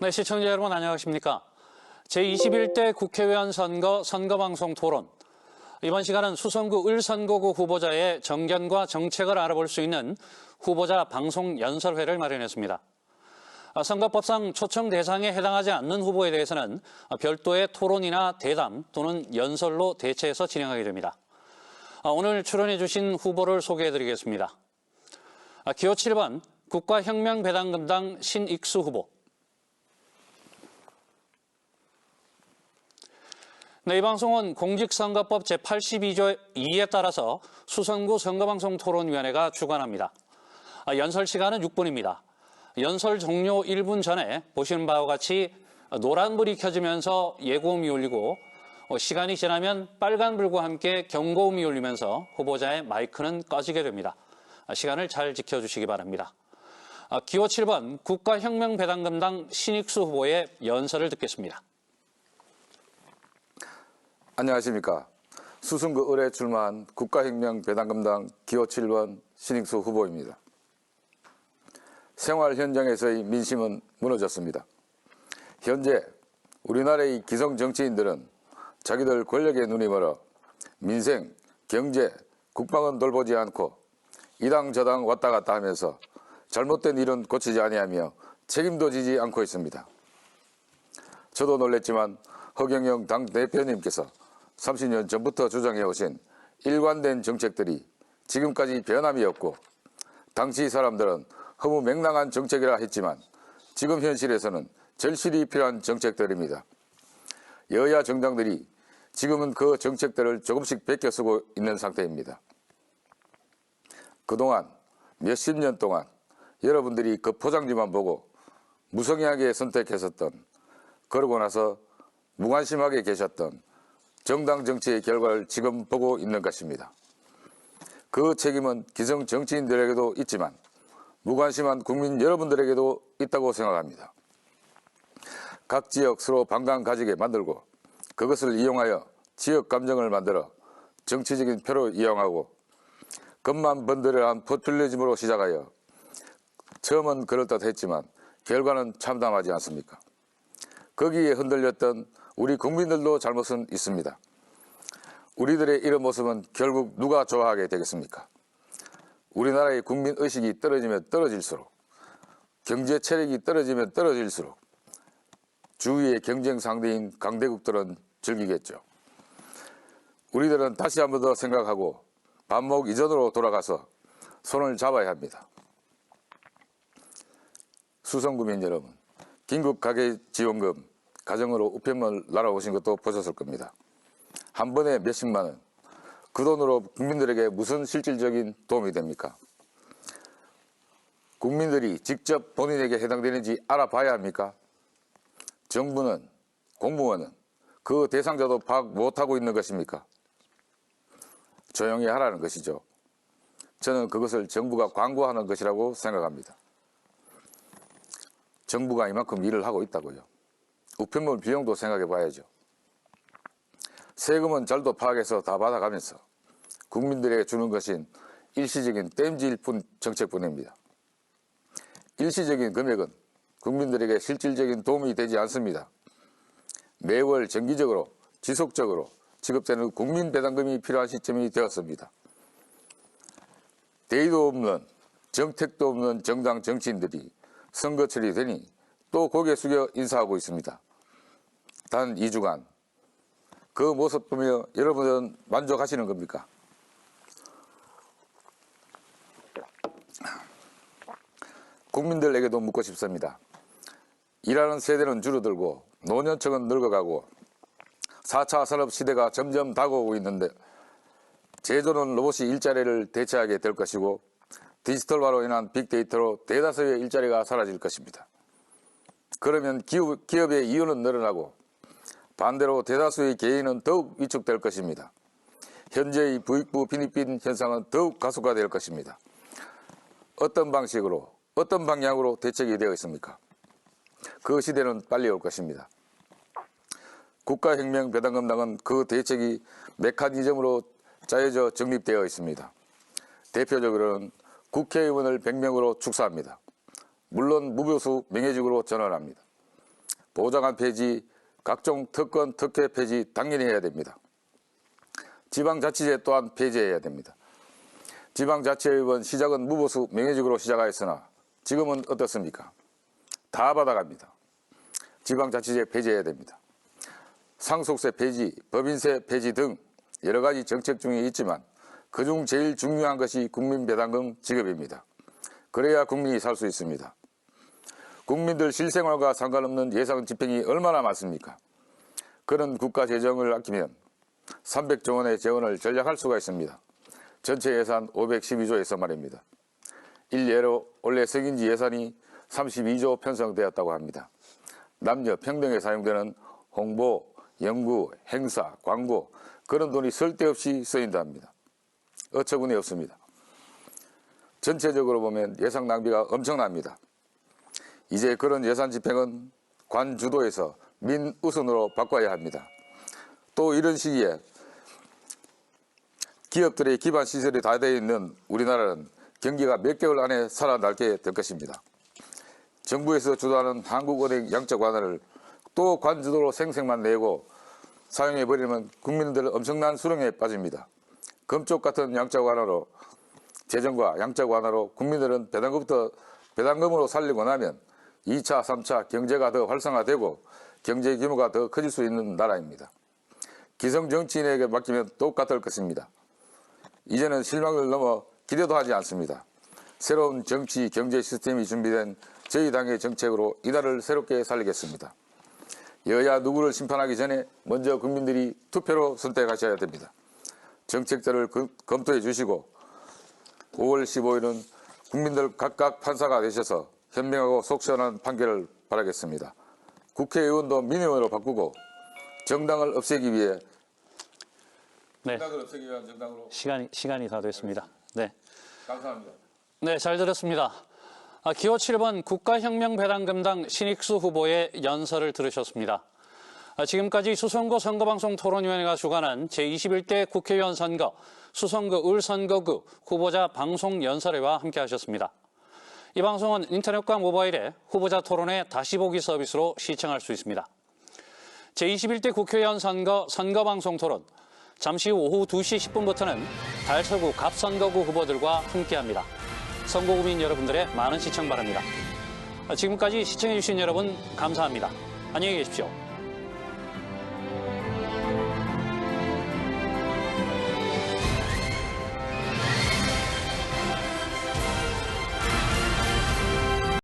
네, 시청자 여러분 안녕하십니까? 제21대 국회의원 선거방송 토론. 이번 시간은 수성구 을선거구 후보자의 정견과 정책을 알아볼 수 있는 후보자 방송 연설회를 마련했습니다. 선거법상 초청 대상에 해당하지 않는 후보에 대해서는 별도의 토론이나 대담 또는 연설로 대체해서 진행하게 됩니다. 오늘 출연해 주신 후보를 소개해드리겠습니다. 기호 7번 국가혁명배당금당 신익수 후보. 네, 이 방송은 공직선거법 제82조 2에 따라서 수성구 선거방송 토론위원회가 주관합니다. 연설 시간은 6분입니다. 연설 종료 1분 전에 보시는 바와 같이 노란불이 켜지면서 예고음이 울리고 시간이 지나면 빨간불과 함께 경고음이 울리면서 후보자의 마이크는 꺼지게 됩니다. 시간을 잘 지켜주시기 바랍니다. 기호 7번 국가혁명배당금당 신익수 후보의 연설을 듣겠습니다. 안녕하십니까. 수성구 을에 출마한 국가혁명배당금당 기호 7번 신익수 후보입니다. 생활 현장에서의 민심은 무너졌습니다. 현재 우리나라의 기성 정치인들은 자기들 권력에 눈이 멀어 민생, 경제, 국방은 돌보지 않고 이당 저당 왔다 갔다 하면서 잘못된 일은 고치지 아니하며 책임도 지지 않고 있습니다. 저도 놀랬지만 허경영 당대표님께서 30년 전부터 주장해오신 일관된 정책들이 지금까지 변함이 없고 당시 사람들은 허무맹랑한 정책이라 했지만 지금 현실에서는 절실히 필요한 정책들입니다. 여야 정당들이 지금은 그 정책들을 조금씩 베껴 쓰고 있는 상태입니다. 그동안 몇십 년 동안 여러분들이 그 포장지만 보고 무성의하게 선택했었던, 그러고 나서 무관심하게 계셨던 정당 정치의 결과를 지금 보고 있는 것입니다. 그 책임은 기성 정치인들에게도 있지만 무관심한 국민 여러분들에게도 있다고 생각합니다. 각 지역 서로 반감 가지게 만들고 그것을 이용하여 지역 감정을 만들어 정치적인 표로 이용하고 겉만 번들어한 포퓰리즘으로 시작하여 처음은 그럴듯했지만 결과는 참담하지 않습니까? 거기에 흔들렸던 우리 국민들도 잘못은 있습니다. 우리들의 이런 모습은 결국 누가 좋아하게 되겠습니까? 우리나라의 국민의식이 떨어지면 떨어질수록, 경제 체력이 떨어지면 떨어질수록 주위의 경쟁 상대인 강대국들은 즐기겠죠. 우리들은 다시 한 번 더 생각하고 반목 이전으로 돌아가서 손을 잡아야 합니다. 수성구민 여러분, 긴급 가계지원금 가정으로 우편물 날아오신 것도 보셨을 겁니다. 한 번에 몇십만 원, 그 돈으로 국민들에게 무슨 실질적인 도움이 됩니까? 국민들이 직접 본인에게 해당되는지 알아봐야 합니까? 정부는, 공무원은 그 대상자도 파악 못하고 있는 것입니까? 조용히 하라는 것이죠. 저는 그것을 정부가 광고하는 것이라고 생각합니다. 정부가 이만큼 일을 하고 있다고요. 우편물 비용도 생각해 봐야죠. 세금은 잘도 파악해서 다 받아가면서 국민들에게 주는 것인 일시적인 땜질 뿐 정책뿐입니다. 일시적인 금액은 국민들에게 실질적인 도움이 되지 않습니다. 매월 정기적으로 지속적으로 지급되는 국민배당금이 필요한 시점이 되었습니다. 대의도 없는 정택도 없는 정당 정치인들이 선거철이 되니 또 고개 숙여 인사하고 있습니다. 단 2주간 그 모습 보며 여러분은 만족하시는 겁니까? 국민들에게도 묻고 싶습니다. 일하는 세대는 줄어들고 노년층은 늙어가고 4차 산업시대가 점점 다가오고 있는데 제조는 로봇이 일자리를 대체하게 될 것이고 디지털화로 인한 빅데이터로 대다수의 일자리가 사라질 것입니다. 그러면 기업의 이윤은 늘어나고 반대로 대다수의 개인은 더욱 위축될 것입니다. 현재의 부익부 빈익빈 현상은 더욱 가속화될 것입니다. 어떤 방식으로, 어떤 방향으로 대책이 되어 있습니까? 그 시대는 빨리 올 것입니다. 국가혁명배당금당은 그 대책이 메커니즘으로 짜여져 정립되어 있습니다. 대표적으로는 국회의원을 100명으로 축소합니다. 물론 무보수 명예직으로 전환합니다. 보좌관 폐지, 각종 특권, 특혜 폐지 당연히 해야 됩니다. 지방자치제 또한 폐지해야 됩니다. 지방자치의원 시작은 무보수 명예직으로 시작하였으나 지금은 어떻습니까? 다 받아갑니다. 지방자치제 폐지해야 됩니다. 상속세 폐지, 법인세 폐지 등 여러 가지 정책 중에 있지만 그중 제일 중요한 것이 국민배당금 지급입니다. 그래야 국민이 살 수 있습니다. 국민들 실생활과 상관없는 예산 집행이 얼마나 많습니까? 그런 국가 재정을 아끼면 300조 원의 재원을 절약할 수가 있습니다. 전체 예산 512조에서 말입니다. 일례로 올해 성인지 예산이 32조 편성되었다고 합니다. 남녀 평등에 사용되는 홍보, 연구, 행사, 광고 그런 돈이 쓸데없이 쓰인답니다. 어처구니 없습니다. 전체적으로 보면 예산 낭비가 엄청납니다. 이제 그런 예산 집행은 관 주도에서 민 우선으로 바꿔야 합니다. 또 이런 시기에 기업들의 기반 시설이 다 되어 있는 우리나라는 경기가 몇 개월 안에 살아날게 될 것입니다. 정부에서 주도하는 한국은행 양적 완화를 또 관주도로 생색만 내고 사용해버리면 국민들 엄청난 수렁에 빠집니다. 금쪽 같은 양적 완화로 재정과 양적 완화로 국민들은 배당금으로 살리고 나면 2차, 3차 경제가 더 활성화되고 경제 규모가 더 커질 수 있는 나라입니다. 기성 정치인에게 맡기면 똑같을 것입니다. 이제는 실망을 넘어 기대도 하지 않습니다. 새로운 정치, 경제 시스템이 준비된 저희 당의 정책으로 이날을 새롭게 살리겠습니다. 여야 누구를 심판하기 전에 먼저 국민들이 투표로 선택하셔야 됩니다. 정책들을 검토해 주시고 5월 15일은 국민들 각각 판사가 되셔서 현명하고 속 시원한 판결을 바라겠습니다. 국회의원도 민의원으로 바꾸고 정당을 없애기 위해 정당을 없애기 위한 정당으로 시간이 다 됐습니다. 네. 감사합니다. 네, 잘 들었습니다. 기호 7번 국가혁명배당금당 신익수 후보의 연설을 들으셨습니다. 지금까지 수성구 선거방송 토론위원회가 주관한 제21대 국회의원 선거 수성구 을선거구 후보자 방송 연설회와 함께하셨습니다. 이 방송은 인터넷과 모바일에 후보자 토론회 다시 보기 서비스로 시청할 수 있습니다. 제21대 국회의원 선거 선거방송 토론 잠시 후 오후 2시 10분부터는 달서구 갑선거구 후보들과 함께합니다. 선거구민 여러분들의 많은 시청 바랍니다. 지금까지 시청해주신 여러분 감사합니다. 안녕히 계십시오.